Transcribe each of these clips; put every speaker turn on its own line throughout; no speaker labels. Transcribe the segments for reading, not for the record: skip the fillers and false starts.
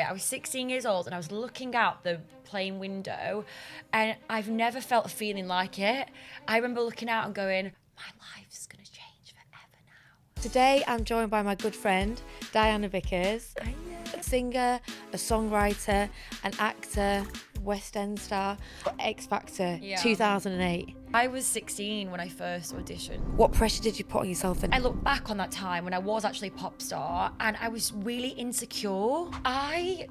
I was 16 years old and I was looking out the plane window and I've never felt a feeling like it. I remember looking out and going, my life's going to change forever now.
Today I'm joined by my good friend, Diana Vickers, a singer, a songwriter, an actor, West End star, X Factor, 2008.
I was 16 when I first auditioned.
What pressure did you put on yourself then?
I look back on that time when I was actually a pop star and I was really insecure. I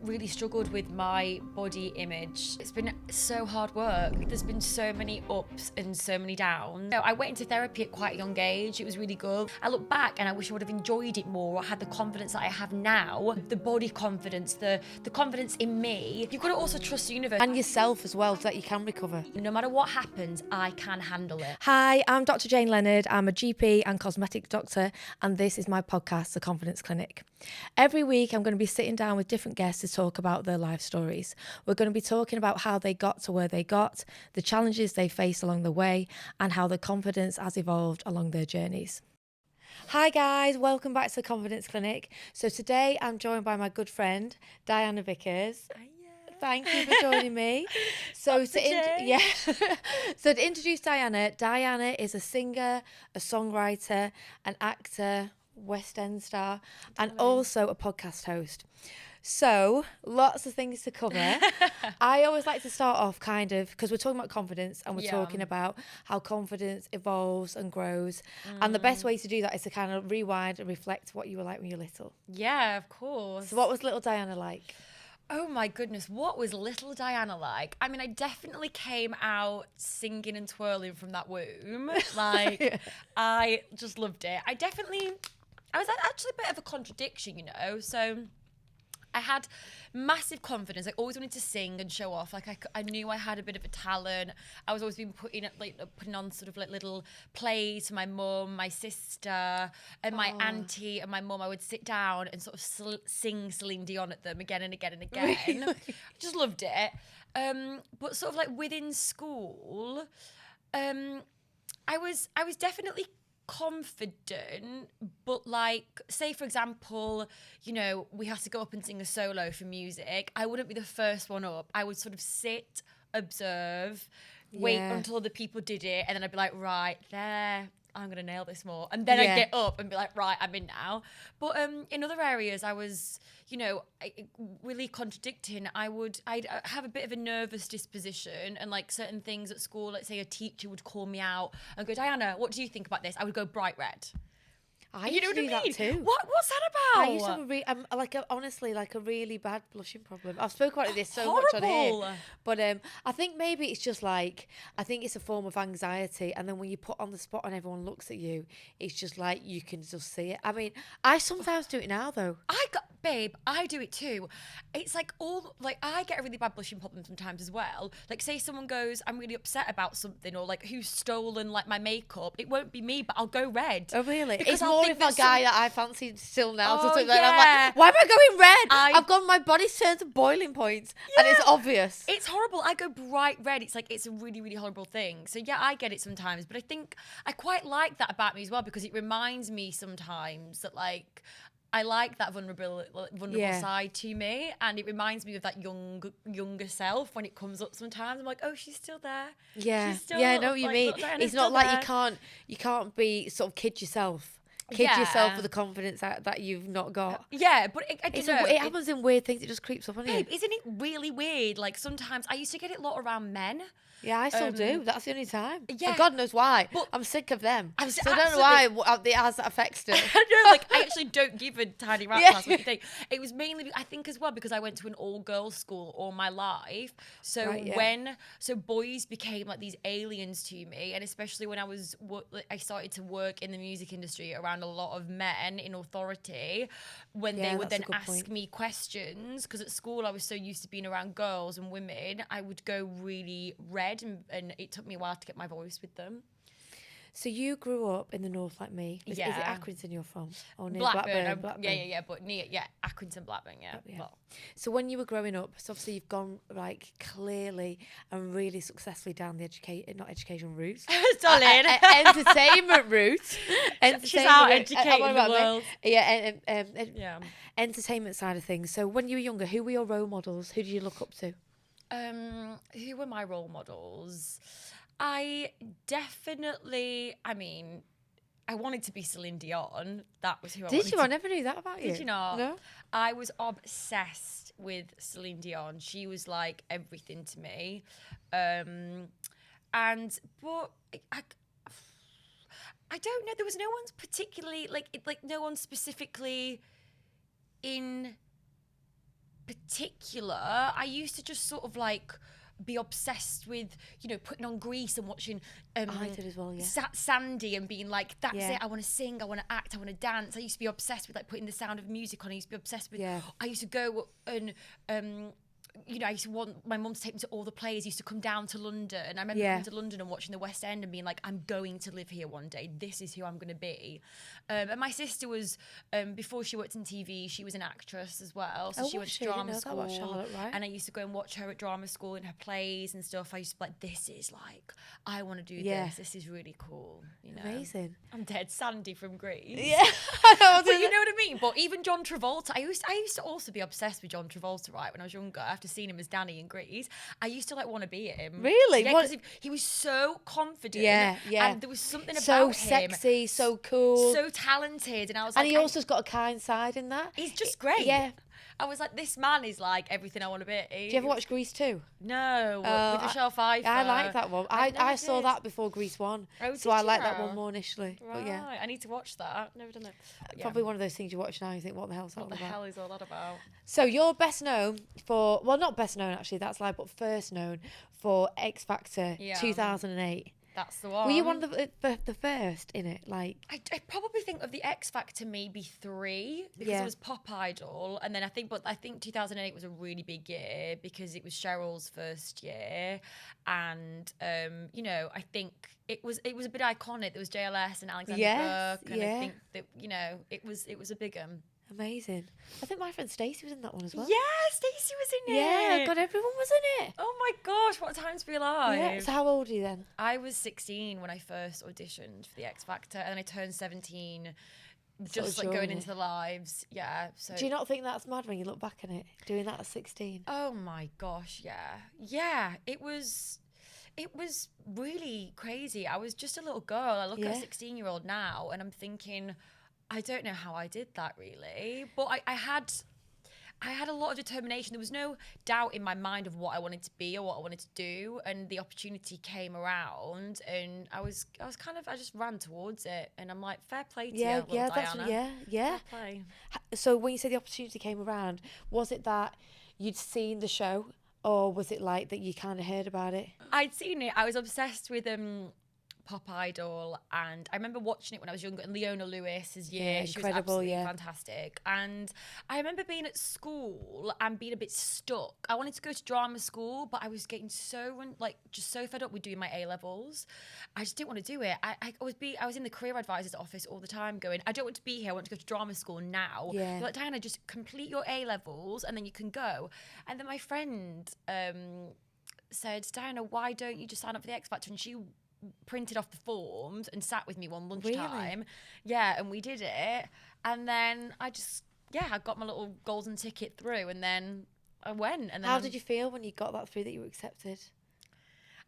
really struggled with my body image. It's been so hard work. There's been so many ups and so many downs. I went into therapy at quite a young age. It was really good. I look back and I wish I would have enjoyed it more or had the confidence that I have now. The body confidence, the confidence in me. You've got to also trust the universe.
And yourself as well, so that you can recover.
No matter what happens, I can handle it.
Hi, I'm Dr. Jane Leonard. I'm a GP and cosmetic doctor, and this is my podcast, The Confidence Clinic. Every week, I'm going to be sitting down with different guests to talk about their life stories. We're going to be talking about how they got to where they got, the challenges they faced along the way, and how their confidence has evolved along their journeys. Hi guys, welcome back to The Confidence Clinic. So today I'm joined by my good friend, Diana Vickers. Thank you for joining me. So to introduce Diana, Diana is a singer, a songwriter, an actor, West End star, and also a podcast host. So lots of things to cover. I always like to start off kind of, because we're talking about confidence and we're talking about how confidence evolves and grows. And the best way to do that is to kind of rewind and reflect what you were like when you were little.
Yeah, of course.
So what was little Diana like?
Oh my goodness, what was little Diana like? I mean, I definitely came out singing and twirling from that womb. Like, I just loved it. I was actually a bit of a contradiction, you know? So I had massive confidence. I always wanted to sing and show off. Like I knew I had a bit of a talent. I was always being putting on sort of like little plays for my mum, my sister, and my auntie and my mum. I would sit down and sort of sing Celine Dion at them again and again and again.
Really?
I just loved it. But sort of like within school, I was definitely confident, but like, say for example, you know, we had to go up and sing a solo for music. I wouldn't be the first one up. I would sort of sit, observe, wait until the people did it, and then I'd be like, right there, I'm gonna nail this more, and then I'd get up and be like, right, I'm in now. But in other areas, I was, you know, really contradicting. I'd have a bit of a nervous disposition, and like certain things at school, let's say a teacher would call me out and go, Diana, what do you think about this? I would go bright red.
I used to do that too.
What's that about?
I used to have honestly a really bad blushing problem. I've spoken about this so much on here, but I think maybe it's just like, I think it's a form of anxiety, and then when you put on the spot and everyone looks at you, it's just like you can just see it. I mean, I sometimes do it now though.
Babe, I do it too. It's like I get a really bad blushing problem sometimes as well. Like say someone goes, I'm really upset about something, or like who's stolen like my makeup. It won't be me, but I'll go red.
Oh really?
Because
it's more if a guy that I fancy still now.
Oh,
I'm like, why am I going red? I've got my body's turned to boiling point, and it's obvious.
It's horrible. I go bright red. It's like, it's a really, really horrible thing. So yeah, I get it sometimes, but I think I quite like that about me as well, because it reminds me sometimes that like, I like that vulnerable side to me, and it reminds me of that younger self when it comes up sometimes. I'm like, oh, she's still there.
Yeah,
she's still,
I know what you mean. It's not like
there.
you can't be sort of kid yourself. Yourself with the confidence that you've not got.
Yeah, but it
happens in weird things. It just creeps up on you.
Isn't it really weird? Like sometimes I used to get it a lot around men.
Yeah, I still do. That's the only time.
Yeah.
And God knows why. But I'm sick of them. I don't know why it has that effect still.
No, like I actually don't give a tiny rat's ass what you think. It was mainly, I think as well, because I went to an all-girls school all my life. So so boys became like these aliens to me, and especially when I started to work in the music industry around a lot of men in authority, when they would then ask me questions, because at school I was so used to being around girls and women, I would go really red, and it took me a while to get my voice with them.
So you grew up in the north like me. Is it
Yeah.
Accrington you're from? Or near
Blackburn.
Blackburn?
Yeah, but near, Accrington, Blackburn, yeah.
Yeah.
Well,
So when you were growing up, so obviously you've gone like clearly and really successfully down the not education route,
darling.
entertainment route.
She's out educating the world.
Yeah, entertainment side of things. So when you were younger, who were your role models? Who did you look up to?
Who were my role models? I definitely, I wanted to be Celine Dion. That was who I wanted
Did you? I never knew that about you.
Did you not?
No.
I was obsessed with Celine Dion. She was like everything to me. But I don't know. There was no one particularly like no one specifically in particular. I used to just sort of like be obsessed with, putting on Grease and watching
I did as well, yeah.
Sandy and being like, that's
Yeah.
it, I want to sing, I want to act, I want to dance. I used to be obsessed with like putting The Sound of Music on. I used to be obsessed with, I used to go and I used to want my mum to take me to all the plays. I used to come down to London. I remember coming to London and watching the West End and being like, I'm going to live here one day. This is who I'm going to be. And my sister was, before she worked in TV, she was an actress as well. So she went to drama school.
About Charlotte, right?
And I used to go and watch her at drama school in her plays and stuff. I used to be like, this is like, I want to do this. This is really cool.
Amazing.
I'm dead Sandy from Grease.
Yeah. I know,
but you know what I mean? But even John Travolta, I used to also be obsessed with John Travolta, right? When I was younger, after seeing him as Danny in Grease, I used to like want to be him.
Really?
Yeah, because he was so confident.
Yeah.
And there was something about
so
him.
sexy, so cool,
so talented, and I was like,
and he also's got a kind side in that.
He's just great.
Yeah.
I was like, this man is like everything I want to be.
Do you ever watch Grease 2?
No, with Michelle Pfeiffer.
I like that one. I saw that before Grease 1.
Oh,
so I like that one more initially.
Right.
But yeah.
I need to watch that. Never done it.
Probably one of those things you watch now and you think, what the hell's that all about?
What the hell is all that about?
So you're best known for, well, not best known actually, that's lie, but first known for X Factor 2008.
That's the one.
Were you one of the first in it? Like,
I probably think of the X Factor maybe 3 because it was Pop Idol, and then I think 2008 was a really big year because it was Cheryl's first year, and I think it was a bit iconic. There was JLS and Alexander Burke, and I think that it was a big
amazing. I think my friend Stacey was in that one as well.
Yeah, Stacey was in it.
Yeah, God, everyone was in it.
Oh my gosh, what a time to be alive.
Yeah. So how old are you then?
I was 16 when I first auditioned for the X Factor, and then I turned 17 just like going into the lives. Yeah. So
do you not think that's mad when you look back on it, doing that at 16?
Oh my gosh, yeah. Yeah, it was really crazy. I was just a little girl. I look at a 16-year-old now and I'm thinking, I don't know how I did that really, but I had a lot of determination. There was no doubt in my mind of what I wanted to be or what I wanted to do, and the opportunity came around, and I just ran towards it, and I'm like, fair play to you, Diana.
Fair play. So when you say the opportunity came around, was it that you'd seen the show, or was it like that you kind of heard about it?
I'd seen it. I was obsessed with Pop Idol, and I remember watching it when I was younger, and Leona Lewis's year, she was absolutely fantastic. And I remember being at school and being a bit stuck. I wanted to go to drama school, but I was getting just so fed up with doing my A-levels. I just didn't want to do it. I was in the career advisor's office all the time going, I don't want to be here, I want to go to drama school now. They're like, Diana, just complete your A-levels and then you can go. And then my friend said, Diana, why don't you just sign up for the X Factor? And she printed off the forms and sat with me one lunchtime. Really? Yeah, and we did it. And then I got my little golden ticket through, and then I went. And then
how did you feel when you got that through, that you were accepted?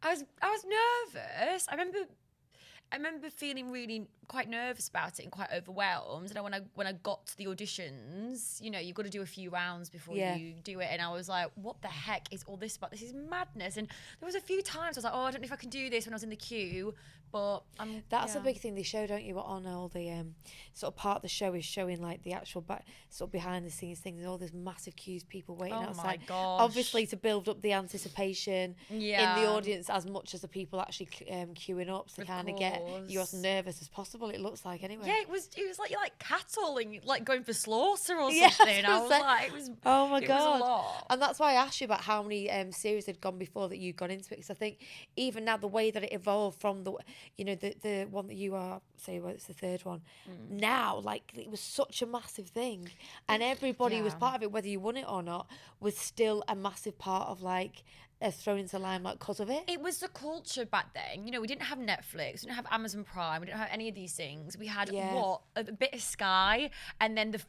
I was nervous. I remember feeling really quite nervous about it and quite overwhelmed. And when I got to the auditions, you've got to do a few rounds before you do it. And I was like, what the heck is all this about? This is madness. And there was a few times I was like, I don't know if I can do this when I was in the queue. But
that's a big thing they show, don't you? On all the sort of part of the show is showing like the actual sort of behind the scenes things, and all these massive queues, people waiting outside.
My gosh.
Obviously to build up the anticipation in the audience as much as the people actually queuing up, to kind of get you as nervous as possible. impossible it looks like anyway.
Yeah, it was like you're like cattle and like going for slaughter or
Yeah,
something. I was like, it was.
Oh my
it
God.
was a lot.
And that's why I asked you about how many series had gone before that you'd gone into it. Because I think even now the way that it evolved from the one that you are, say, well, it's the third one. Now, like, it was such a massive thing. And everybody was part of it, whether you won it or not, was still a massive part of, like, thrown into limelight because of it.
It was the culture back then. You know, we didn't have Netflix, we didn't have Amazon Prime, we didn't have any of these things. We had a bit of Sky, and then the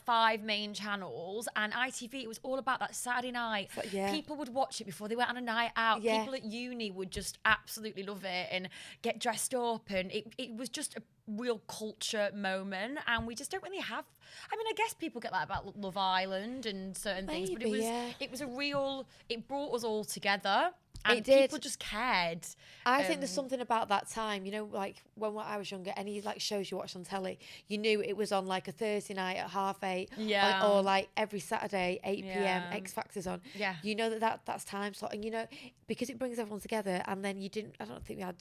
5 main channels, and ITV. It was all about that Saturday night. People would watch it before they went on a night out. People at uni would just absolutely love it and get dressed up, and it was just a real culture moment. And we just don't really have. I mean, I guess people get that about Love Island and certain things, but it was a real. It brought us all together. And
it did.
People just cared.
I think there's something about that time, you know, like when I was younger, any like shows you watched on telly, you knew it was on like a Thursday night at 8:30, or like every Saturday 8 p.m. X Factor's on. Yeah, you know that's time slot, and you know because it brings everyone together. And then I don't think we had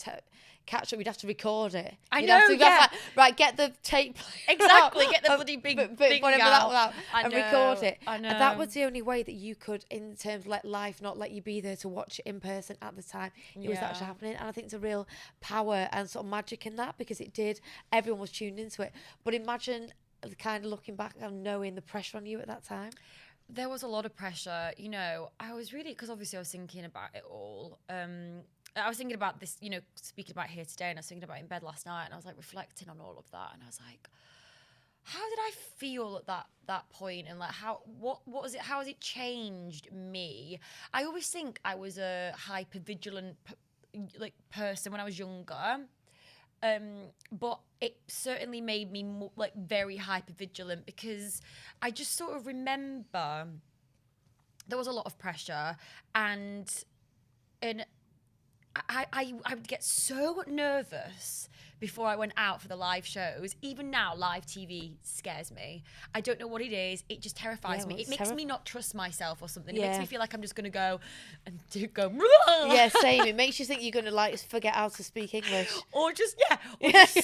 catch up. We'd have to record it. Right, get the tape.
Exactly, get the bloody big thing out.
And record it. I know. And that was the only way that you could, in terms of let life not let you be there to watch it in person at the time. It was actually happening. And I think it's a real power and sort of magic in that, because everyone was tuned into it. But imagine kind of looking back and knowing the pressure on you at that time.
There was a lot of pressure, you know. I was really, because obviously I was thinking about it all. I was thinking about this, you know, speaking about here today, and I was thinking about it in bed last night, and I was like reflecting on all of that, and I was like, how did I feel at that point, and like what was it? How has it changed me? I always think I was a hyper vigilant person when I was younger, but it certainly made me more, like, very hyper vigilant, because I just sort of remember there was a lot of pressure, and I would get so nervous before I went out for the live shows. Even now, live TV scares me. I don't know what it is. It just terrifies me. It makes me not trust myself or something. It makes me feel like I'm just going to go and go.
Yeah, same. It makes you think you're going to like forget how to speak English.
Or just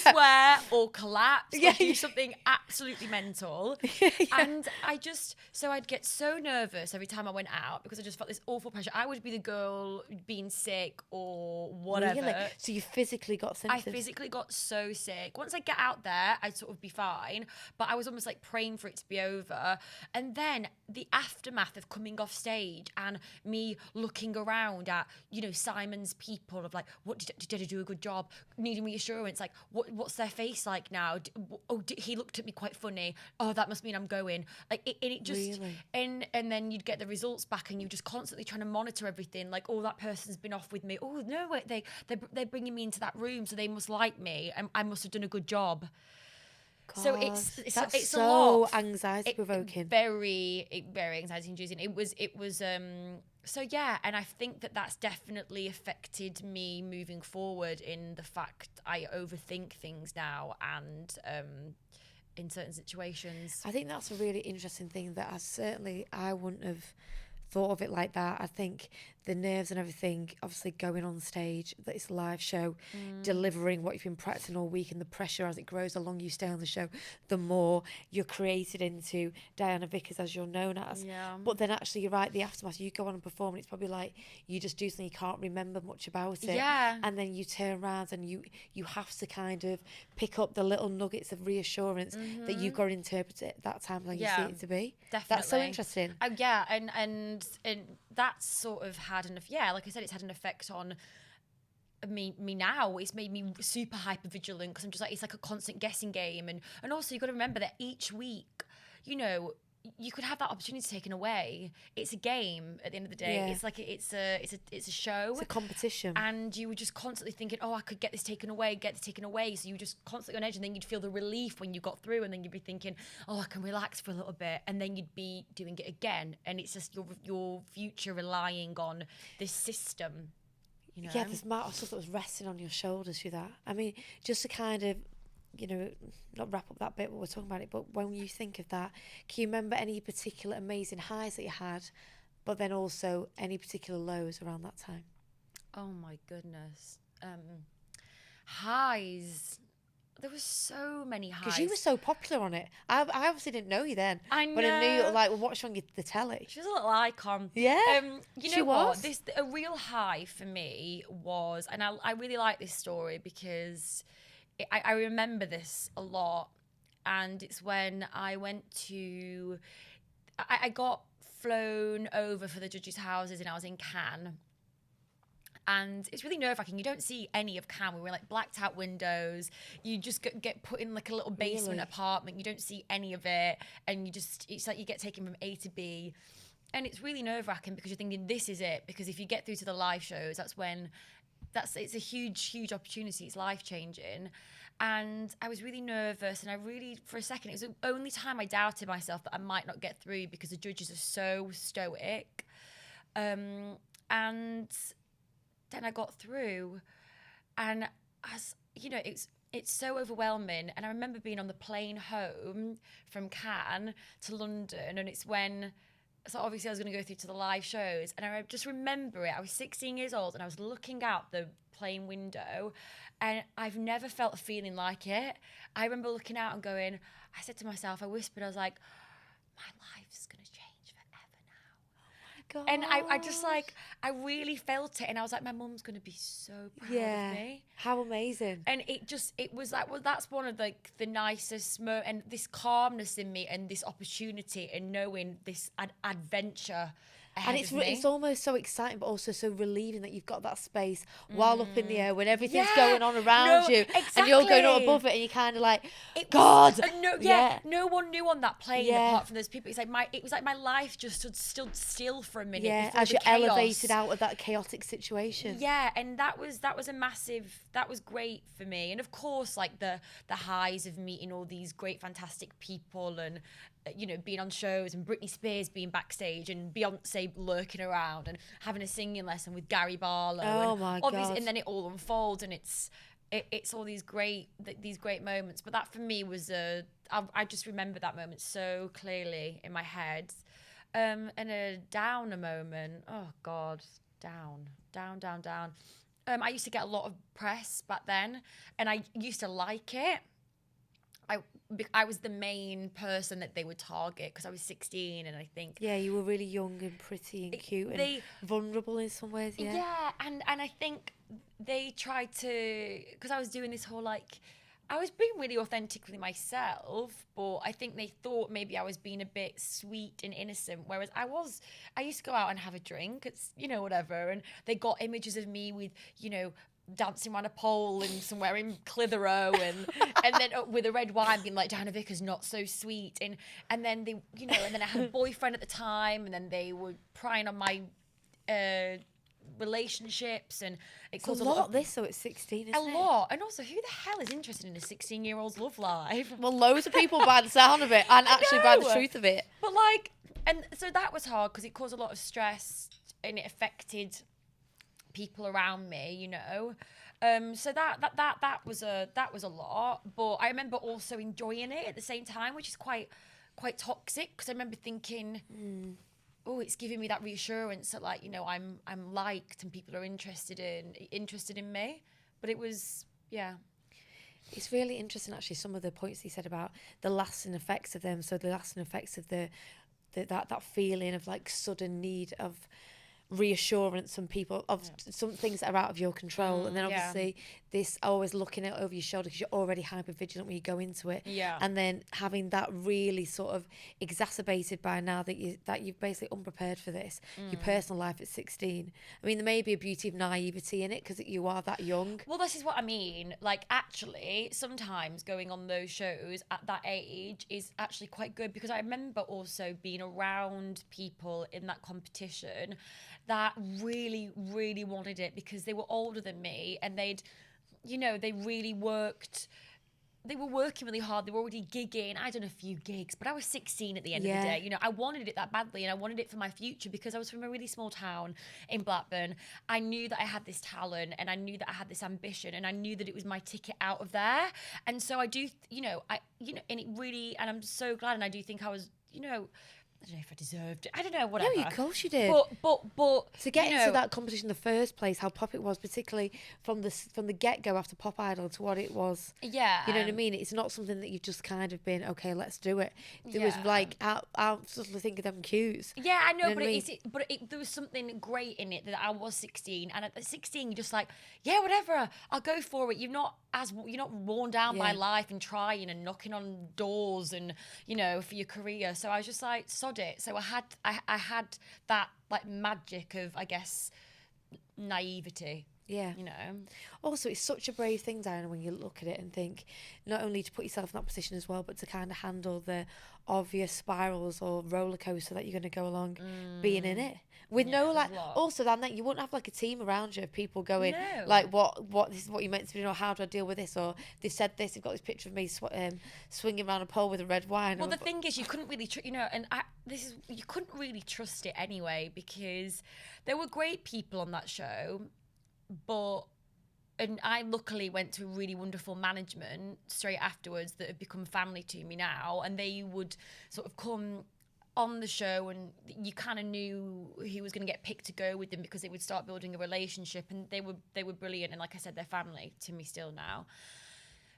swear or collapse or do something absolutely mental. And so I'd get so nervous every time I went out, because I just felt this awful pressure. I would be the girl being sick or whatever.
Really? So you physically got symptoms?
I physically got so sick. Once I get out there, I'd sort of be fine, but I was almost like praying for it to be over. And then the aftermath of coming off stage and me looking around at, you know, Simon's people, of like, what did I do a good job? Needing reassurance, like, what's their face like now? He looked at me quite funny. Oh, that must mean I'm going. Like, it just
really?
and then you'd get the results back, and you're just constantly trying to monitor everything. Like, oh, that person's been off with me. Oh no, wait, they're bringing me into that room, so they must like me. I must have done a good job.
God,
so it's
so
a lot.
Anxiety provoking.
Very anxiety inducing. It was so yeah, and I think that's definitely affected me moving forward, in the fact I overthink things now, and in certain situations.
I think that's a really interesting thing that I wouldn't have thought of it like that. I think the nerves and everything, obviously going on stage, that it's a live show, delivering what you've been practicing all week, and the pressure as it grows, the longer you stay on the show, the more you're created into Diana Vickers, as you're known as. Yeah. But then actually, you're right, the aftermath, you go on and perform, and it's probably like you just do something, you can't remember much about it.
Yeah.
And then you turn around and you have to kind of pick up the little nuggets of reassurance that you've got to interpret it that time like you see it to be.
Definitely.
That's so interesting.
Yeah, and that's sort of had like I said, it's had an effect on me now. It's made me super hyper vigilant, because I'm just like, it's like a constant guessing game, and also you've got to remember that each week, you know, you could have that opportunity taken away. It's a game at the end of the day. It's like it's a show.
It's a competition.
And you were just constantly thinking, oh, I could get this taken away. So you were just constantly on edge, and then you'd feel the relief when you got through, and then you'd be thinking, oh, I can relax for a little bit, and then you'd be doing it again, and it's just your future relying on this system. You know?
Yeah, there's amount of stuff that was resting on your shoulders through that. I mean, just to kind of, you know, not wrap up that bit when we're talking about it, but when you think of that, can you remember any particular amazing highs that you had, but then also any particular lows around that time?
Oh my goodness. Highs. there was so many highs.
Because you were so popular on it. I obviously didn't know you then.
I know.
But I knew, like, watched on the telly.
She was a little icon.
Yeah,
you
she
know what?
was.
A real high for me was, and I really like this story because I remember this a lot. And it's when I went to, I got flown over for the judges' houses and I was in Cannes. And it's really nerve-wracking. You don't see any of Cannes. We were like blacked out windows. You just get put in like a little basement apartment. You don't see any of it. And it's like you get taken from A to B. And it's really nerve-wracking because you're thinking, this is it. Because if you get through to the live shows, it's a huge opportunity. It's life-changing. And I was really nervous. And for a second, it was the only time I doubted myself that I might not get through because the judges are so stoic. And then I got through, and as you know, it's so overwhelming. And I remember being on the plane home from Cannes to London, and it's when, so obviously I was going to go through to the live shows, and I just remember it. I was 16 years old, and I was looking out the plane window, and I've never felt a feeling like it. I remember looking out and going, I said to myself, I whispered, I was like, my life's going to change.
God.
And I just like, I really felt it. And I was like, my mum's going to be so proud of me.
How amazing.
And it was like, well, that's one of the nicest and this calmness in me and this opportunity and knowing this adventure ahead of me.
It's almost so exciting, but also so relieving that you've got that space while up in the air when everything's going on around you.
Exactly.
And you're going up above it and you're kind of like, God.
No one knew on that plane apart from those people. It was like my life just stood still for a minute.
Yeah,
before
as you're
chaos.
Elevated out of that chaotic situation.
Yeah, and that was great for me. And of course, like the highs of meeting all these great, fantastic people and, you know, being on shows and Britney Spears being backstage and Beyonce lurking around and having a singing lesson with Gary Barlow.
Oh my God.
And then it all unfolds and it's all these great moments. But that for me was I just remember that moment so clearly in my head. And a downer moment. Oh God, down. I used to get a lot of press back then, and I used to like it. I was the main person that they would target because I was 16, and I think
you were really young and pretty and cute and vulnerable in some ways.
Yeah, and I think they tried to, because I was doing this whole like, I was being really authentically myself, but I think they thought maybe I was being a bit sweet and innocent, whereas I used to go out and have a drink, it's, you know, whatever, and they got images of me with, you know, dancing around a pole and somewhere in Clitheroe and then with a red wine being like, Diana Vickers, not so sweet, and then they, you know, and then I had a boyfriend at the time, and then they were prying on my relationships, and it caused a lot
this, so it's 16, isn't it?
A lot. And also, who the hell is interested in a 16-year-old's love life?
Well, loads of people by the sound of it and actually by the truth of it.
But like, and so that was hard because it caused a lot of stress and it affected people around me, you know. So that was a lot. But I remember also enjoying it at the same time, which is quite toxic, because I remember thinking, oh, it's giving me that reassurance that, like, you know, I'm liked and people are interested in me. But it was, yeah.
It's really interesting, actually, some of the points he said about the lasting effects of them. So the lasting effects of that feeling of like sudden need of reassurance from people of some things that are out of your control, and then obviously this always looking out over your shoulder because you're already hyper vigilant when you go into it, and then having that really sort of exacerbated by now that you're basically unprepared for this, your personal life at 16. I mean, there may be a beauty of naivety in it because you are that young.
Well, this is what I mean. Like, actually, sometimes going on those shows at that age is actually quite good, because I remember also being around people in that competition that really, really wanted it because they were older than me, and they really worked. They were working really hard. They were already gigging. I'd done a few gigs, but I was 16 at the end of the day. You know, I wanted it that badly, and I wanted it for my future because I was from a really small town in Blackburn. I knew that I had this talent, and I knew that I had this ambition, and I knew that it was my ticket out of there. And so I do, and it really, and I'm so glad, and I do think I was, I don't know if I deserved it. I don't know, whatever.
Yeah, of course you did.
But
to get into that competition in the first place, how pop it was, particularly from the get-go after Pop Idol to what it was.
Yeah.
You know what I mean? It's not something that you've just kind of been, okay, let's do it. There was like, I'm sort of thinking of them cues.
Yeah, I know,
you know
but there was something great in it that I was 16, and at 16 you're just like, yeah, whatever, I'll go for it. You're not worn down by life and trying and knocking on doors and, you know, for your career. So I was just like, sod it. So I had that like magic of, I guess, naivety.
Yeah.
You know.
Also, it's such a brave thing, Diana, when you look at it and think not only to put yourself in that position as well, but to kind of handle the obvious spirals or roller coaster that you're going to go along being in it. With no, like, also, then you wouldn't have like a team around you of people going, like, what this is what you meant to do, or how do I deal with this? Or they've said this, they've got this picture of me swinging around a pole with a red wine.
Well, the thing is, you couldn't really, you couldn't really trust it anyway, because there were great people on that show. And I luckily went to really wonderful management straight afterwards that have become family to me now, and they would sort of come on the show and you kind of knew who was going to get picked to go with them because they would start building a relationship, and they were brilliant, and like I said, they're family to me still now.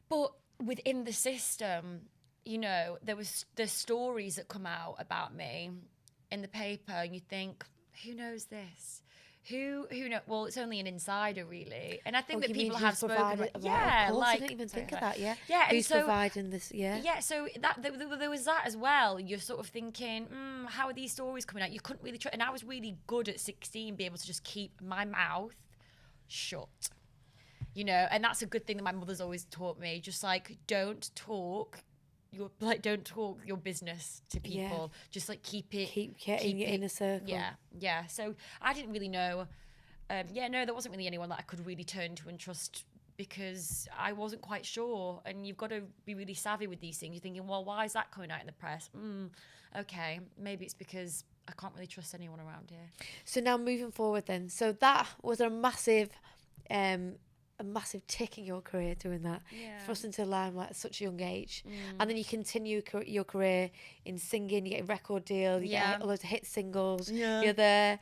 But within the system, you know, there's stories that come out about me in the paper, and you think, who knows this? Who know? Well, it's only an insider, really, and I think that people have spoken.
Yeah, of course, I didn't even think of that. Yeah,
yeah.
Who's providing this? Yeah,
yeah. So there was that as well. You're sort of thinking, how are these stories coming out? You couldn't really try, and I was really good at 16, be able to just keep my mouth shut. You know, and that's a good thing that my mother's always taught me. Just like, don't talk your business to people. Just like keep getting
it in a circle.
Yeah. So I didn't really know. There wasn't really anyone that I could really turn to and trust, because I wasn't quite sure. And you've got to be really savvy with these things. You're thinking, well, why is that coming out in the press? Okay, maybe it's because I can't really trust anyone around here.
So now moving forward, then, so that was a massive tick in your career, doing that, thrust into the limelight at such a young age. And then you continue your career in singing, you get a record deal, you get loads of hit singles, you're there.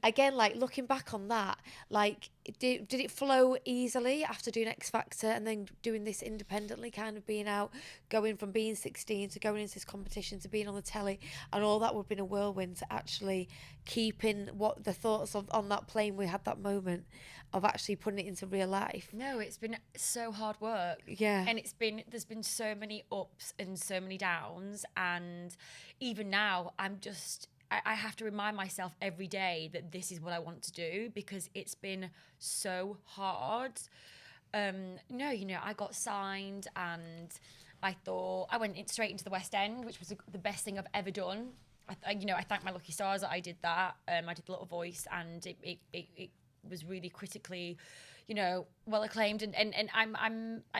Again, like, looking back on that, like, did it flow easily after doing X Factor and then doing this independently, kind of being out, going from being 16 to going into this competition to being on the telly, and all that would have been a whirlwind to actually keeping what the thoughts of on that plane we had that moment of actually putting it into real life?
No, it's been so hard work.
Yeah.
And there's been so many ups and so many downs, and even now I have to remind myself every day that this is what I want to do, because it's been so hard. I got signed, and I thought I went straight into the West End, which was the best thing I've ever done. I thank my lucky stars that I did that. I did Little Voice, and it was really critically, well acclaimed, and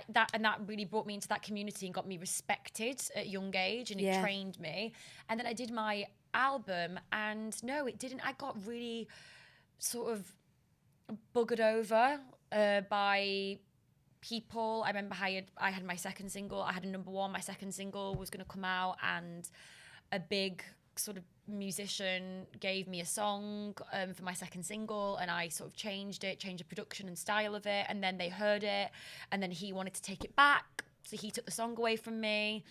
that really brought me into that community and got me respected at a young age, and it trained me. And then I did my album, and no, it didn't. I got really sort of buggered over by people. I remember I had my second single. I had a number one. My second single was going to come out, and a big sort of musician gave me a song for my second single, and I sort of changed the production and style of it, and then they heard it, and then he wanted to take it back, so he took the song away from me.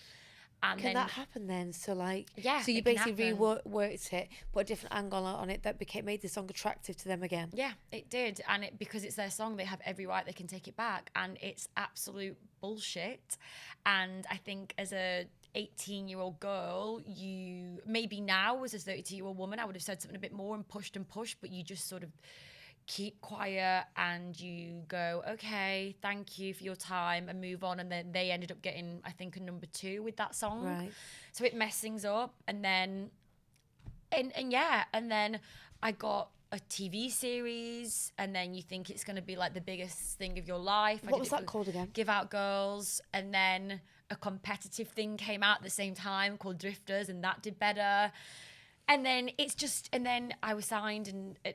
And
Can that happen then? So like,
so
you basically reworked it, put a different angle on it that made the song attractive to them again.
Yeah, it did, and because it's their song, they have every right. They can take it back, and it's absolute bullshit. And I think as a 18-year-old girl, you maybe now as a 32-year-old woman, I would have said something a bit more and pushed, but you just sort of keep quiet and you go, okay, thank you for your time, and move on. And then they ended up getting, I think, a number 2 with that song.
Right.
So it messed things up. And then, and then I got a TV series, and then you think it's going to be like the biggest thing of your life.
What was that called again?
Give Out Girls. And then a competitive thing came out at the same time called Drifters, and that did better. And then I was signed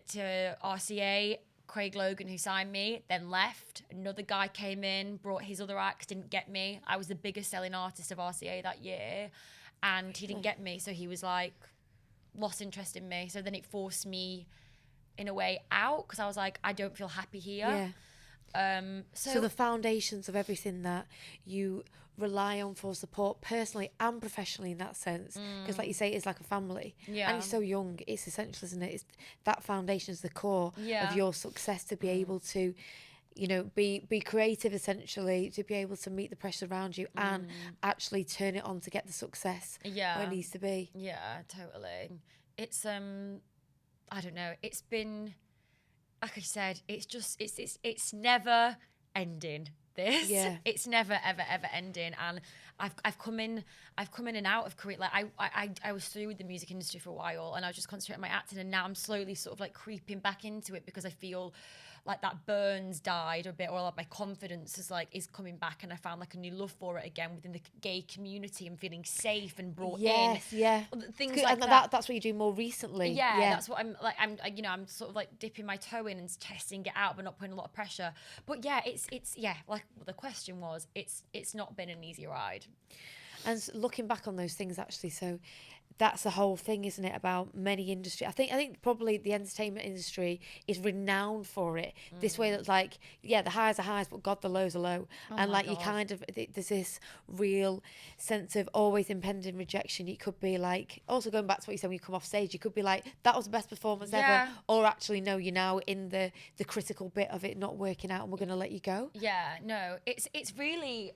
to RCA. Craig Logan, who signed me, then left. Another guy came in, brought his other acts, didn't get me. I was the biggest selling artist of RCA that year. and he didn't get me. So he was like, lost interest in me. So then it forced me in a way out, because I was like, I don't feel happy here.
So the foundations of everything that you rely on for support personally and professionally in that sense, because like you say, it's like a family, and you're so young, it's essential, isn't it? It's, that foundation is the core of your success, to be able to, you know, be creative, essentially, to be able to meet the pressure around you and actually turn it on to get the success where it needs to be.
Yeah, totally. It's I don't know, it's been, like I said, it's just it's never ending. It's never ever ending, and I've come in and out of career. Like I was through with the music industry for a while, and I was just concentrating on my acting, and now I'm slowly sort of like creeping back into it, because I feel like that burns died a bit, or like my confidence is coming back, and I found like a new love for it again within the gay community. I'm feeling safe and brought in. Things like
and that's what you do more recently.
That's what I'm like. I'm sort of like dipping my toe in and testing it out, but not putting a lot of pressure. But yeah, it's like the question was, it's not been an easy ride.
And looking back on those things, actually, so that's the whole thing, isn't it, about many industry. I think probably the entertainment industry is renowned for it. This way that, like, the highs are highs, but God, the lows are low. And like, God, you kind of, there's this real sense of always impending rejection. It could be like, also going back to what you said when you come off stage, you could be like, that was the best performance ever, or actually no, you're now in the critical bit of it not working out, and we're going to let you go.
It's really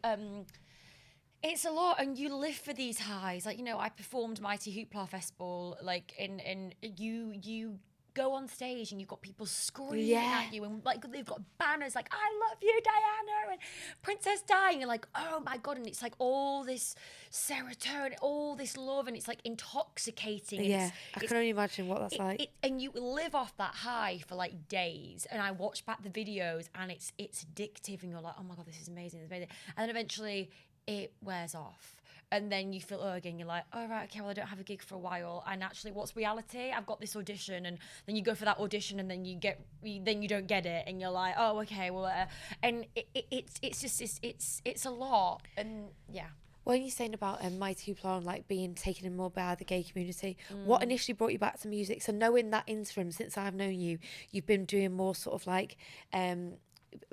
it's a lot, and you live for these highs. Like, you know, I performed Mighty Hoopla Festival, like, and you go on stage and you've got people screaming at you, and like they've got banners like, I love you, Diana, and Princess Di, and you're like, oh my God, and it's like all this serotonin, all this love, and it's like intoxicating.
I can only imagine what that's like.
And you live off that high for like days, and I watch back the videos, and it's addictive, and you're like, oh my God, this is amazing, and then eventually it wears off, and then you feel again, you're like, oh right, okay, well I don't have a gig for a while, and actually what's reality? I've got this audition, and then you go for that audition, and then you don't get it, and you're like, oh okay, well and it's just it's a lot. And
when you're saying about Mighty Hoopla and like being taken in more by the gay community, what initially brought you back to music? So knowing that interim, since I've known you, you've been doing more sort of like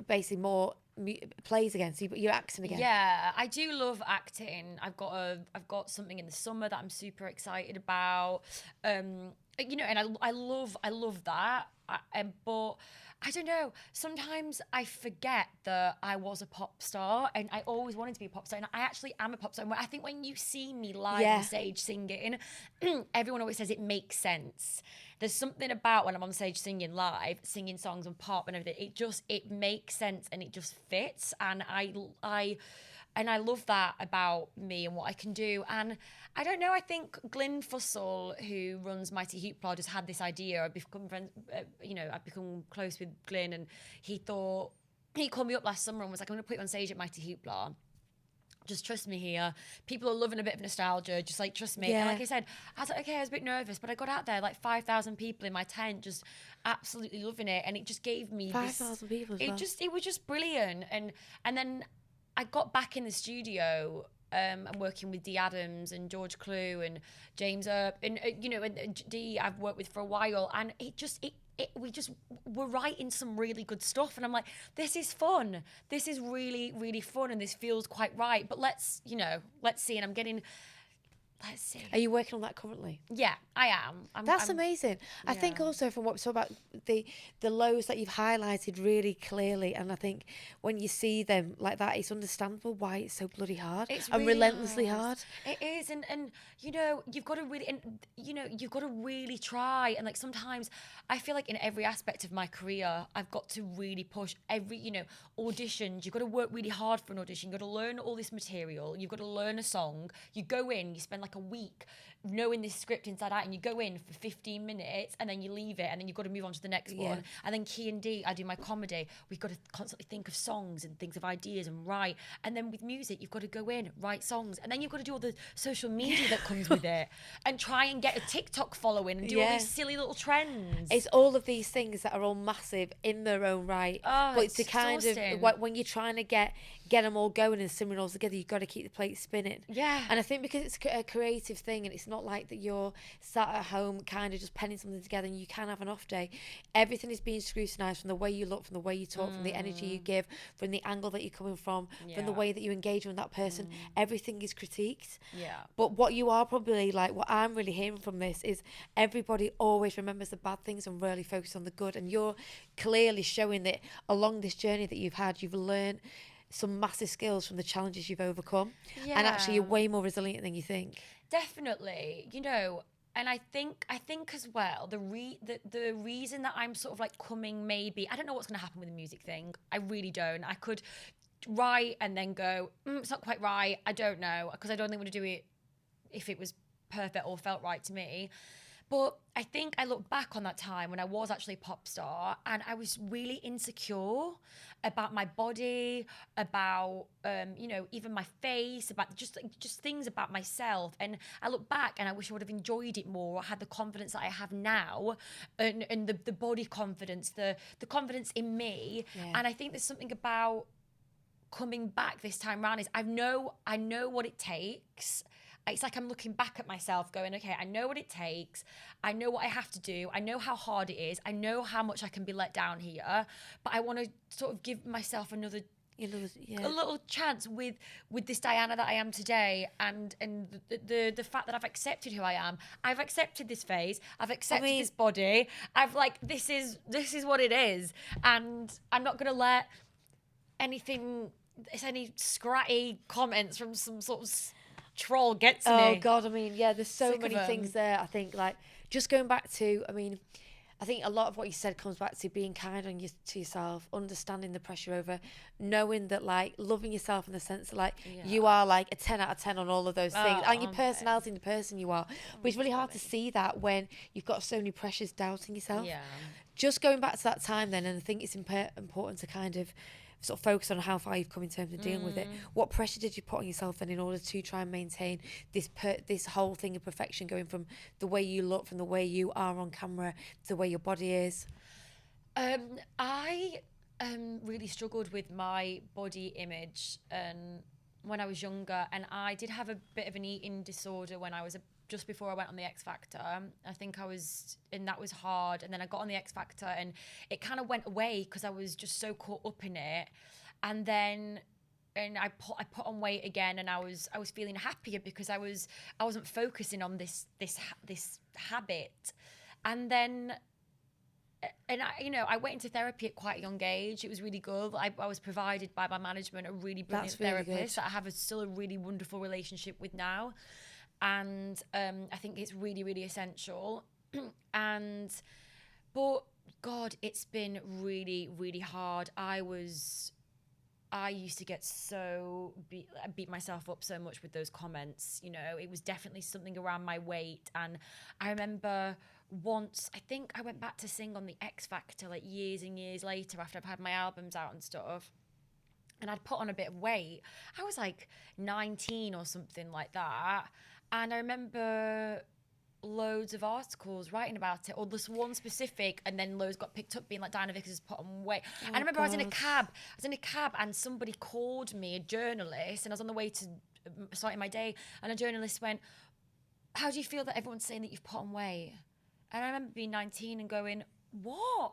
basically more plays again, so you're acting again.
I do love acting. I've got something in the summer that I'm super excited about, you know, and I love that, but I don't know, sometimes I forget that I was a pop star, and I always wanted to be a pop star, and I actually am a pop star. And I think when you see me live on stage singing, everyone always says it makes sense. There's something about when I'm on stage singing live, singing songs and pop and everything, it makes sense, and it just fits, and I love that about me and what I can do. And I don't know, I think Glyn Fussell, who runs Mighty Hoopla, just had this idea. I've become friends, I've become close with Glyn, and he called me up last summer and was like, I'm going to put you on stage at Mighty Hoopla. Just trust me here. People are loving a bit of nostalgia. Just like, trust me. And like I said, I was like, okay, I was a bit nervous, but I got out there, like 5,000 people in my tent, just absolutely loving it. And it just gave me
5,000 people as well.
It was just brilliant. And then I got back in the studio. I'm working with Dee Adams and George Clue and James Earp, and and Dee I've worked with for a while, and we were writing some really good stuff, and I'm like, this is fun. This is really, really fun, and this feels quite right. But let's see. And let's see.
Are you working on that currently?
Yeah, I am.
That's amazing. I think also from what we saw about the lows that you've highlighted really clearly, and I think when you see them like that, it's understandable why it's so bloody hard. It's really relentlessly hard.
It is, and you've got to really try. And like sometimes I feel like in every aspect of my career, I've got to really push every auditions. You've got to work really hard for an audition. You've got to learn all this material. You've got to learn a song. You go in, you spend like a week knowing this script inside out, and you go in for 15 minutes and then you leave it, and then you've got to move on to the next one. And then Key and D, I do my comedy, we've got to constantly think of songs and think of ideas and write. And then with music, you've got to go in, write songs, and then you've got to do all the social media that comes with it, and try and get a TikTok following and do all these silly little trends.
It's all of these things that are all massive in their own right, but to kind of when you're trying to get get them all going and simmering all together, you've got to keep the plate spinning.
Yeah.
And I think because it's a creative thing, and it's not like that you're sat at home kind of just penning something together, and you can have an off day. Everything is being scrutinised, from the way you look, from the way you talk, from the energy you give, from the angle that you're coming from the way that you engage with that person. Everything is critiqued.
Yeah.
But what you are probably like, what I'm really hearing from this is everybody always remembers the bad things and really focus on the good. And you're clearly showing that along this journey that you've had, you've learned some massive skills from the challenges you've overcome.
Yeah.
And actually you're way more resilient than you think.
Definitely. You know, and I think as well, the reason that I'm sort of like coming, maybe, I don't know what's going to happen with the music thing. I really don't. I could write and then go, it's not quite right. I don't know, because I don't think I would do it if it was perfect or felt right to me. But I think I look back on that time when I was actually a pop star, and I was really insecure about my body, about, you know, even my face, about just things about myself. And I look back and I wish I would have enjoyed it more, or had the confidence that I have now, and the body confidence, the confidence in me. Yeah. And I think there's something about coming back this time around is I know what it takes. It's like I'm looking back at myself going, okay, I know what it takes. I know what I have to do. I know how hard it is. I know how much I can be let down here. But I want to sort of give myself a little chance with this Diana that I am today, and the fact that I've accepted who I am. I've accepted this phase. I've accepted this body. I've like, this is what it is. And I'm not going to let any scratty comments from some sort of troll get to me.
Oh God, I mean, yeah, there's so many things there. I think, like, just going back to, I mean, I think a lot of what you said comes back to being kind to yourself, understanding the pressure over, knowing that, like, loving yourself in the sense that, like, you are like a 10 out of 10 on all of those things, and your personality and the person you are. But it's really hard to see that when you've got so many pressures doubting yourself. Yeah. Just going back to that time then, and I think it's important to kind of sort of focus on how far you've come in terms of dealing with it. What pressure did you put on yourself then in order to try and maintain this whole thing of perfection, going from the way you look, from the way you are on camera, to the way your body is?
I really struggled with my body image when I was younger, and I did have a bit of an eating disorder when I was just before I went on the X Factor. I think and that was hard. And then I got on the X Factor and it kind of went away because I was just so caught up in it. And then I put on weight again, and I was feeling happier because I wasn't focusing on this habit. And then I went into therapy at quite a young age. It was really good. I was provided by my management a really brilliant therapist that I have still a really wonderful relationship with now. And I think it's really, really essential. But God, it's been really, really hard. I used to get beat myself up so much with those comments. You know, it was definitely something around my weight. And I remember once, I think I went back to sing on the X Factor like years and years later after I've had my albums out and stuff. And I'd put on a bit of weight. I was like 19 or something like that. And I remember loads of articles writing about it, or this one specific, and then loads got picked up being like, Diana Vickers has put on weight. I remember I was in a cab and somebody called me, a journalist, and I was on the way to starting my day, and a journalist went, how do you feel that everyone's saying that you've put on weight? And I remember being 19 and going, what?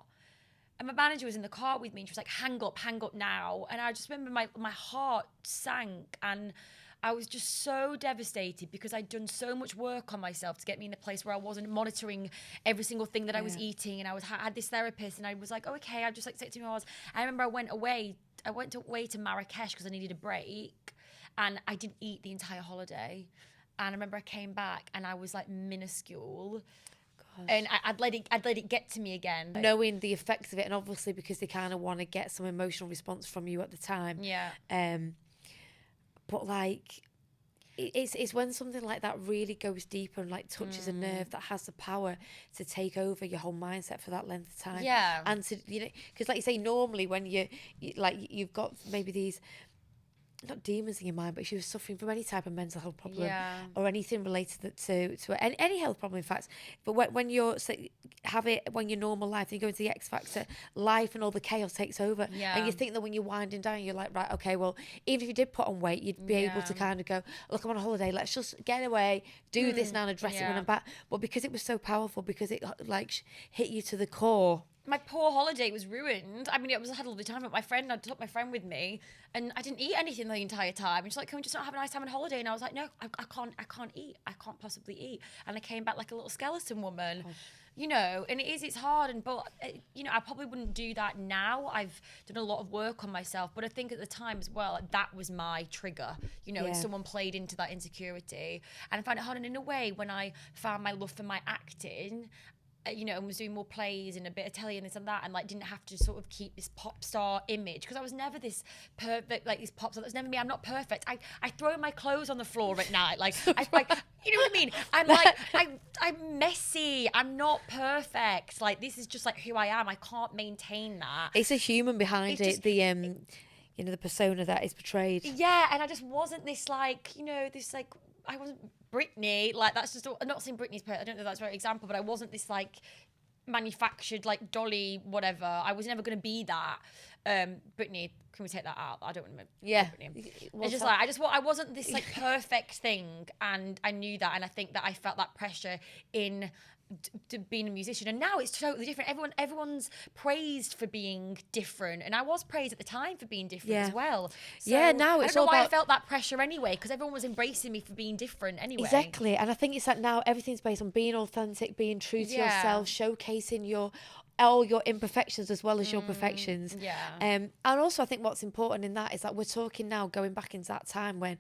And my manager was in the car with me, and she was like, hang up now. And I just remember my heart sank, and I was just so devastated because I'd done so much work on myself to get me in a place where I wasn't monitoring every single thing that I was eating. And I had this therapist, and I was like, oh, okay, I'd just like to take 2 hours. I remember I went away to Marrakesh because I needed a break, and I didn't eat the entire holiday. And I remember I came back and I was like minuscule. And I'd let it get to me again.
Knowing the effects of it, and obviously because they kind of want to get some emotional response from you at the time.
Yeah.
But like, it's when something like that really goes deeper and like touches a nerve that has the power to take over your whole mindset for that length of time.
Yeah.
And to, because like you say, normally when you've got maybe these not demons in your mind, but if you were suffering from any type of mental health problem or anything related to any health problem, in fact. But when you're when your normal life, you go into the X Factor, life and all the chaos takes over, and you think that when you're winding down, you're like, right, okay, well, even if you did put on weight, you'd be able to kind of go, look, I'm on a holiday, let's just get away, do this now and address it when I'm back. But because it was so powerful, because it like hit you to the core.
My poor holiday was ruined. I mean, I had a lovely time with my friend. I took my friend with me, and I didn't eat anything the entire time. And she's like, "Can we just not have a nice time on holiday?" And I was like, "No, I can't eat. I can't possibly eat." And I came back like a little skeleton woman, you know. And it's hard. But you know, I probably wouldn't do that now. I've done a lot of work on myself, but I think at the time as well, that was my trigger, you know. And someone played into that insecurity, and I found it hard. And in a way, when I found my love for my acting, you know, and was doing more plays and a bit of telly and this and that, and like didn't have to sort of keep this pop star image, because I was never this perfect, like this pop star. That's never me. I'm not perfect. I throw my clothes on the floor at night, like you know what I mean. I'm like I'm messy. I'm not perfect. Like this is just like who I am. I can't maintain that.
It's a human behind it. You know, the persona that is portrayed.
Yeah, and I just wasn't this like, you know, this like, I wasn't Britney, like that's just, I'm not saying Britney's I don't know if that's the right example, but I wasn't this like manufactured like dolly whatever. I was never going to be that. Britney, can we take that out? I don't want to Britney. It's just like I wasn't this like perfect thing, and I knew that, and I think that I felt that pressure in being a musician. And now it's totally different. Everyone's praised for being different, and I was praised at the time for being different as well. So
now it's
I don't know
all
why
about...
I felt that pressure anyway, because everyone was embracing me for being different anyway.
Exactly. And I think it's like now everything's based on being authentic, being true to yourself, showcasing all your imperfections as well as your perfections. And also I think what's important in that is that we're talking now, going back into that time when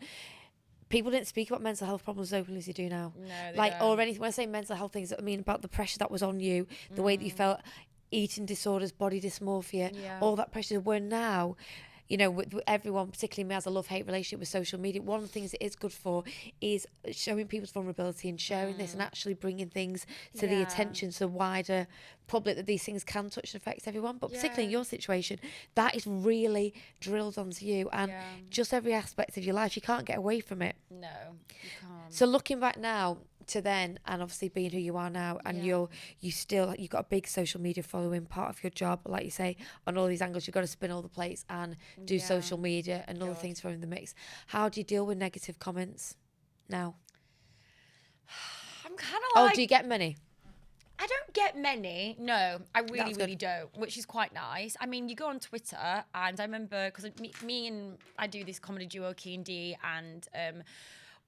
people didn't speak about mental health problems as openly as you do now.
No, they don't.
Or anything. When I say mental health things, I mean about the pressure that was on you, the way that you felt, eating disorders, body dysmorphia, all that pressure. Where now, you know, with everyone, particularly me, has a love-hate relationship with social media. One of the things it is good for is showing people's vulnerability and sharing this and actually bringing things to the attention to the wider public, that these things can touch and affect everyone. But particularly in your situation, that is really drilled onto you, and just every aspect of your life. You can't get away from it.
No, you can't.
So looking back now to then, and obviously being who you are now, and you've got a big social media following, part of your job, like you say, on all these angles, you've got to spin all the plates and do social media and other things thrown in the mix. How do you deal with negative comments now?
I'm kind of like...
do you get many?
I don't get many. No, I really don't, which is quite nice. I mean, you go on Twitter, and I remember, because me and I do this comedy duo, Key and D, and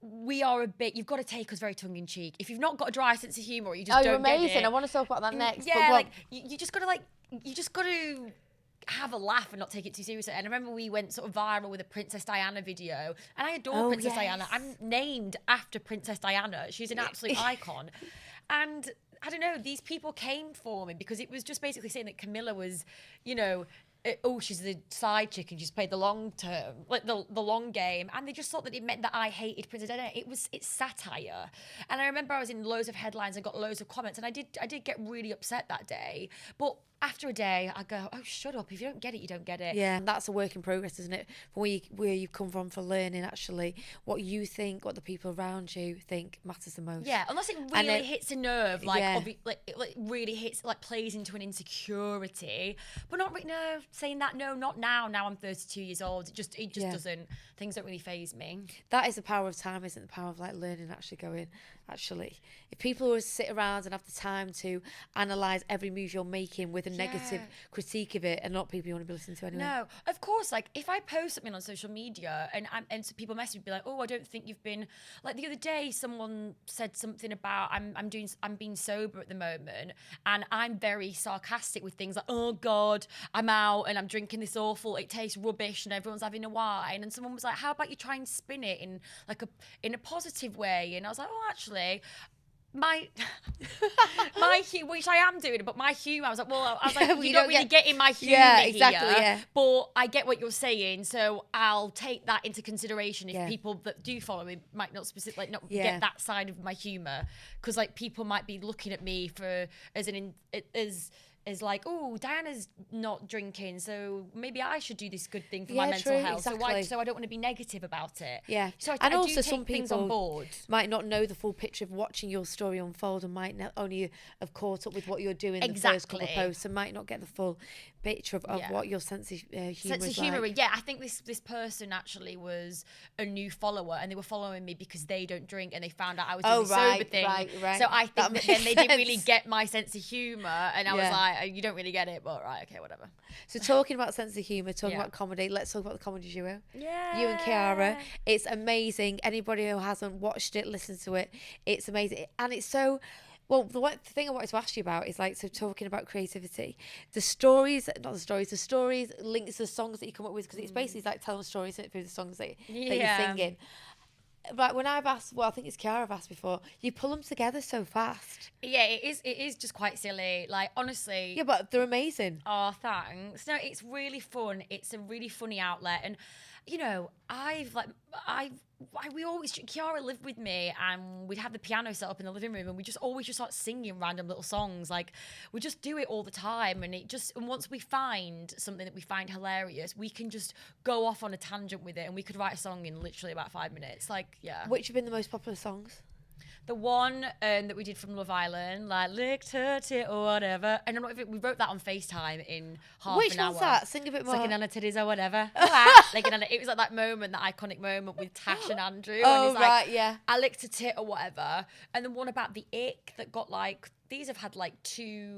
we are a bit, you've got to take us very tongue-in-cheek. If you've not got a dry sense of humour, you just don't
amazing.
get it.
I want to talk about that next.
Yeah, like, you just got to have a laugh and not take it too seriously. And I remember we went sort of viral with a Princess Diana video, and I adore Princess Diana. I'm named after Princess Diana. She's an absolute icon. And I don't know, these people came for me because it was just basically saying that Camilla was, you know, she's the side chick and she's played the long term, like the long game. And they just thought that it meant that I hated Princess Diana. It's satire. And I remember I was in loads of headlines and got loads of comments, and I did get really upset that day. But after a day, I go, oh, shut up. If you don't get it, you don't get it. Yeah, and that's a work in progress, isn't it? From where you've come from, for learning actually what you think, what the people around you think matters the most. Yeah, unless it really hits a nerve, like it really hits, like plays into an insecurity. But not right now. Saying that, no, not now. Now I'm 32 years old. It just doesn't. Things don't really faze me. That is the power of time, isn't it? The power of like learning, actually going. Actually, if people always sit around and have the time to analyse every move you're making with a negative critique of it, and not people you want to be listening to anyway. No, of course. Like if I post something on social media and so people message me, be like, oh, I don't think you've been, like the other day someone said something about I'm being sober at the moment, and I'm very sarcastic with things like, oh God, I'm out and I'm drinking this awful, it tastes rubbish, and everyone's having a wine, and someone was like, how about you try and spin it in like in a positive way? And I was like, oh, actually, my which I am doing, but my humour, I was like, you're not really getting my humour here, but I get what you're saying, so I'll take that into consideration if people that do follow me might not get that side of my humour, because like people might be looking at me as as like, oh, Diana's not drinking, so maybe I should do this good thing for my mental health.
Exactly.
So I don't want to be negative about it.
Yeah.
So
And
I
also
do take
some
things on
people
board.
might not know the full picture of watching your story unfold and might not only have caught up with what you're doing the first couple of posts and might not get the full picture of what your sense of humour is like.
Yeah, I think this person actually was a new follower, and they were following me because they don't drink, and they found out I was doing the sober thing.
Right.
So I think that then they didn't really
sense.
get my sense of humour, and I was like, you don't really get it, but right, okay, whatever.
So talking about sense of humour, talking about comedy, let's talk about the comedy duo.
Yeah.
You and Kiara. It's amazing. Anybody who hasn't watched it, listen to it. It's amazing. And it's so... Well, the thing I wanted to ask you about is like, so talking about creativity, the stories links to the songs that you come up with, because it's basically like telling stories through the songs that you're singing. Like when I've asked, I think it's Kiara I've asked before, you pull them together so fast.
Yeah, it is just quite silly. Like, honestly.
Yeah, but they're amazing.
Oh, thanks. No, it's really fun. It's a really funny outlet. And, you know, we always, Kiara lived with me, and we'd have the piano set up in the living room, and we just always just start singing random little songs. Like, we just do it all the time, and and once we find something that we find hilarious, we can just go off on a tangent with it, and we could write a song in literally about 5 minutes. Like, yeah.
Which have been the most popular songs?
The one that we did from Love Island, like licked her tit or whatever, and I'm not even, we wrote that on FaceTime in half
Which
an hour.
one's that? Sing a bit more.
Licking on her titties or whatever. It was like that moment, that iconic moment with Tash and Andrew.
Oh,
and
right, yeah.
I licked a tit or whatever. And then one about the ick that got like, these have had like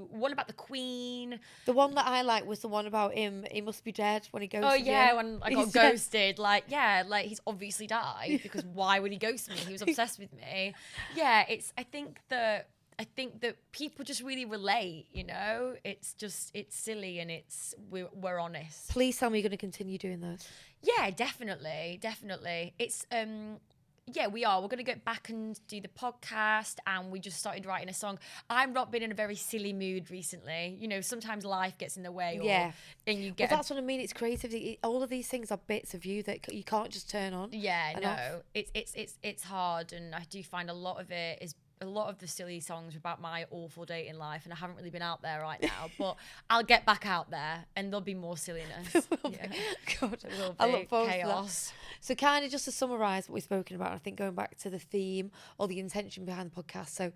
one about the Queen.
The one that I like was the one about him. He must be dead when he goes.
Oh yeah, when I got ghosted. Like, yeah, like he's obviously died, because why would he ghost me? He was obsessed with me. Yeah, I think that people just really relate. You know, it's silly, and we're honest.
Please tell me you're going to continue doing those.
Yeah, definitely. It's yeah, we are. We're going to get back and do the podcast, and we just started writing a song. I've not been in a very silly mood recently. You know, sometimes life gets in the way. And you get...
Well, that's what I mean. It's creativity. All of these things are bits of you that you can't just turn on.
Yeah, no. It's hard, and I do find a lot of it is... A lot of the silly songs are about my awful dating life, and I haven't really been out there right now, but I'll get back out there, and there'll be more silliness.
God, I look forward to that. So kind of just to summarise what we've spoken about, I think going back to the theme or the intention behind the podcast. So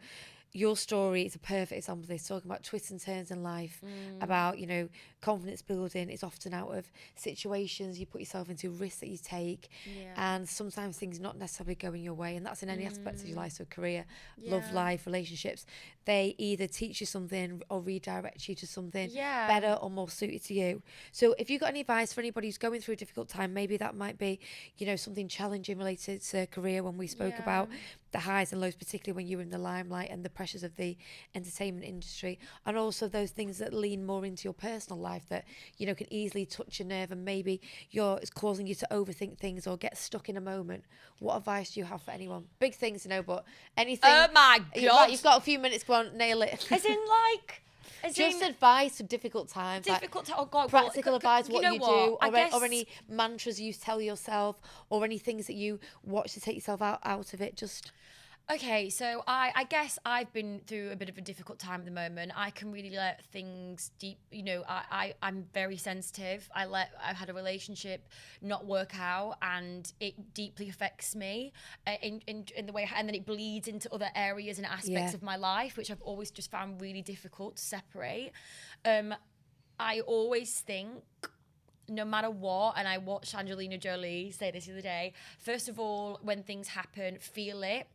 your story is a perfect example of this, talking about twists and turns in life, about, you know, confidence building is often out of situations you put yourself into, risks that you take, and sometimes things not necessarily going your way, and that's in any aspect of your life, so career, love life, relationships. They either teach you something or redirect you to something better or more suited to you. So if you've got any advice for anybody who's going through a difficult time, maybe that might be, you know, something challenging related to career, when we spoke about the highs and lows, particularly when you're in the limelight and the pressures of the entertainment industry, and also those things that lean more into your personal life that, you know, can easily touch a nerve, and maybe it's causing you to overthink things or get stuck in a moment. What advice do you have for anyone? Big things, you know, but anything.
Oh my God.
You've got a few minutes, go on, nail it.
As in, like...
Just advice for difficult times.
Oh God,
practical advice, what you do,
what?
or any mantras you tell yourself, or any things that you watch to take yourself out of it. Just...
Okay, so I guess I've been through a bit of a difficult time at the moment. I can really let things deep, you know, I'm very sensitive. I've had a relationship not work out, and it deeply affects me in the way, and then it bleeds into other areas and aspects of my life, which I've always just found really difficult to separate. I always think, no matter what, and I watched Angelina Jolie say this the other day, first of all, when things happen, feel it.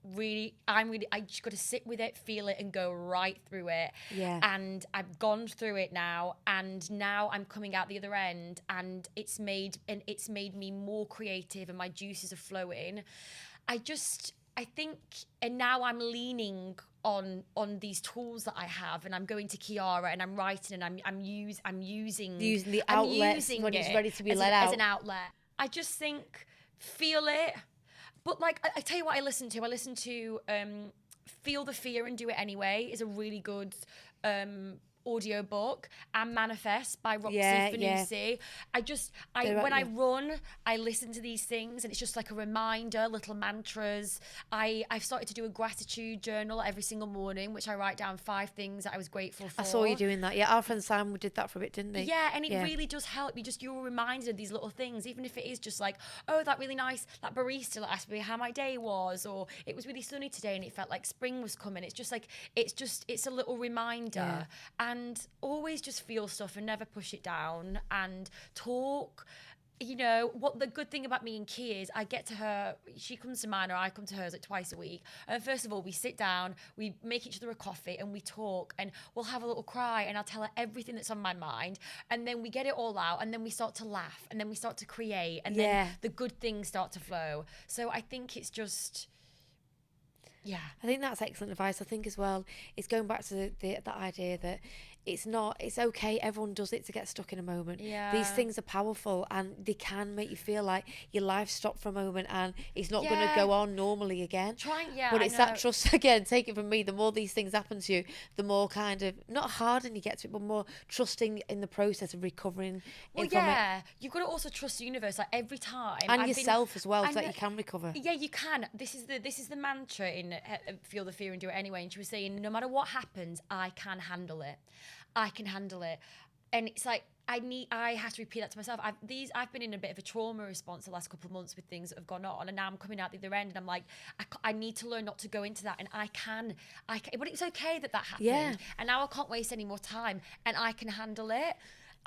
I just got to sit with it, feel it, and go right through it.
Yeah.
And I've gone through it now, and now I'm coming out the other end, and it's made me more creative, and my juices are flowing. I think, and now I'm leaning on these tools that I have, and I'm going to Kiara, and I'm writing, and I'm using
the outlet when it's ready to be let out
as an outlet. I just think, feel it. But like, I tell you what I listen to Feel the Fear and Do It Anyway is a really good audiobook and Manifest by Roxy
Yeah,
Fanusi.
They're
When I
right,
run, I listen to these things and it's just like a reminder, little mantras. I've started to do a gratitude journal every single morning, which I write down 5 things that I was grateful for.
I saw you doing that. Yeah, our friend Sam did that for a bit, didn't he?
Yeah, and it really does help you. Just you're reminded of these little things, even if it is just like, oh, that really nice, that barista that asked me how my day was, or it was really sunny today and it felt like spring was coming. It's just like, it's a little reminder. And always just feel stuff and never push it down and talk. You know, what the good thing about me and Key is I get to her, she comes to mine or I come to hers like twice a week. And first of all, we sit down, we make each other a coffee and we talk and we'll have a little cry and I'll tell her everything that's on my mind. And then we get it all out and then we start to laugh and then we start to create and then the good things start to flow. So I think it's just... Yeah.
I think that's excellent advice. I think as well, it's going back to the idea that it's okay, everyone does it to get stuck in a moment.
Yeah.
These things are powerful and they can make you feel like your life stopped for a moment and it's not going to go on normally again. But it's that trust, again, take it from me, the more these things happen to you, the more kind of, not hardened you get to it, but more trusting in the process of recovering from it.
You've got to also trust the universe, like every time.
And yourself as well, so that you can recover.
Yeah, you can. This is the mantra in Feel the Fear and Do It Anyway. And she was saying, no matter what happens, I can handle it. I can handle it. And it's like, I have to repeat that to myself. I've been in a bit of a trauma response the last couple of months with things that have gone on, and now I'm coming out the other end, and I'm like, I need to learn not to go into that, and I can. But it's okay that happened, and now I can't waste any more time, and I can handle it.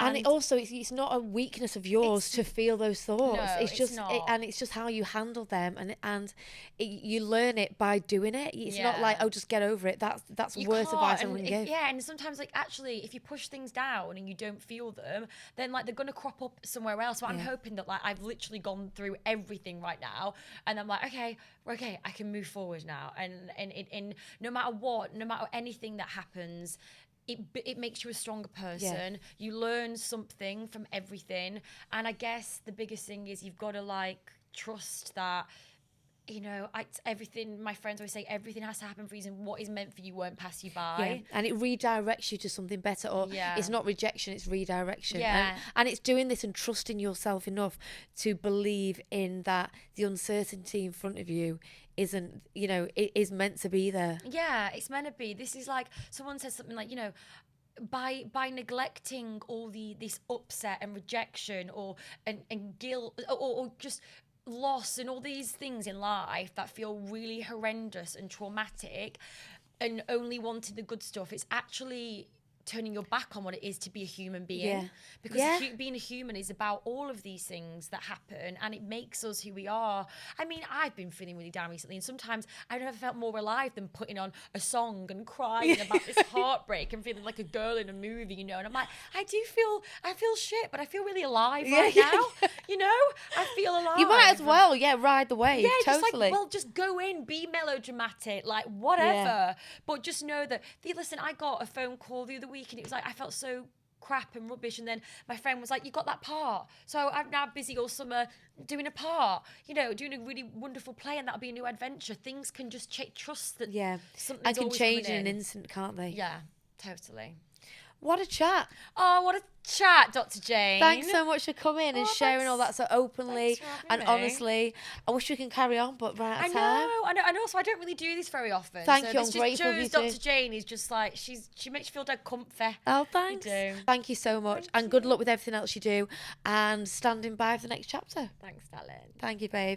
And it also, it's not a weakness of yours to feel those thoughts.
No,
it's just,
not.
And it's just how you handle them, you learn it by doing it. It's not like, oh, just get over it. That's worse advice I can give.
Yeah, and sometimes like actually, if you push things down and you don't feel them, then like they're gonna crop up somewhere else. So I'm hoping that like I've literally gone through everything right now, and I'm like, okay, I can move forward now, and no matter what, no matter anything that happens. It makes you a stronger person. Yeah. You learn something from everything. And I guess the biggest thing is you've got to like trust that, you know, everything, my friends always say, everything has to happen for a reason. What is meant for you won't pass you by.
Yeah. And it redirects you to something better. Or it's not rejection, it's redirection.
Yeah.
And it's doing this and trusting yourself enough to believe in that the uncertainty in front of you isn't, you know, it is meant to be there.
Yeah, it's meant to be. This is like, someone said something like, you know, by neglecting all this upset and rejection and guilt or just loss and all these things in life that feel really horrendous and traumatic, and only wanting the good stuff, it's actually turning your back on what it is to be a human being. Because being a human is about all of these things that happen, and it makes us who we are. I mean, I've been feeling really down recently, and sometimes I've never felt more alive than putting on a song and crying about this heartbreak and feeling like a girl in a movie, you know. And I'm like, I feel shit, but I feel really alive right now. You know, I feel alive.
You might as well, ride the wave.
Yeah,
totally.
Just go in, be melodramatic, like whatever. But just know that, listen, I got a phone call the other week and it was like, I felt so crap and rubbish, and then my friend was like, you got that part, so I'm now busy all summer doing a part, you know, doing a really wonderful play, and that'll be a new adventure. Things can just trust that something's
I can
always
change in
coming
an instant, can't they?
Yeah, totally.
What a chat.
Oh, what a chat, Dr. Jane.
Thanks so much for coming and sharing all that so openly and
me.
Honestly. I wish we can carry on, but we're out of time.
I know. And also, I don't really do this very often.
Thank you. I'm grateful for you
Dr. Jane is just like, she makes you feel dead comfy.
Oh, thanks.
You do.
Thank you so much. And good luck with everything else you do. And standing by for the next chapter.
Thanks, darling.
Thank you, babe.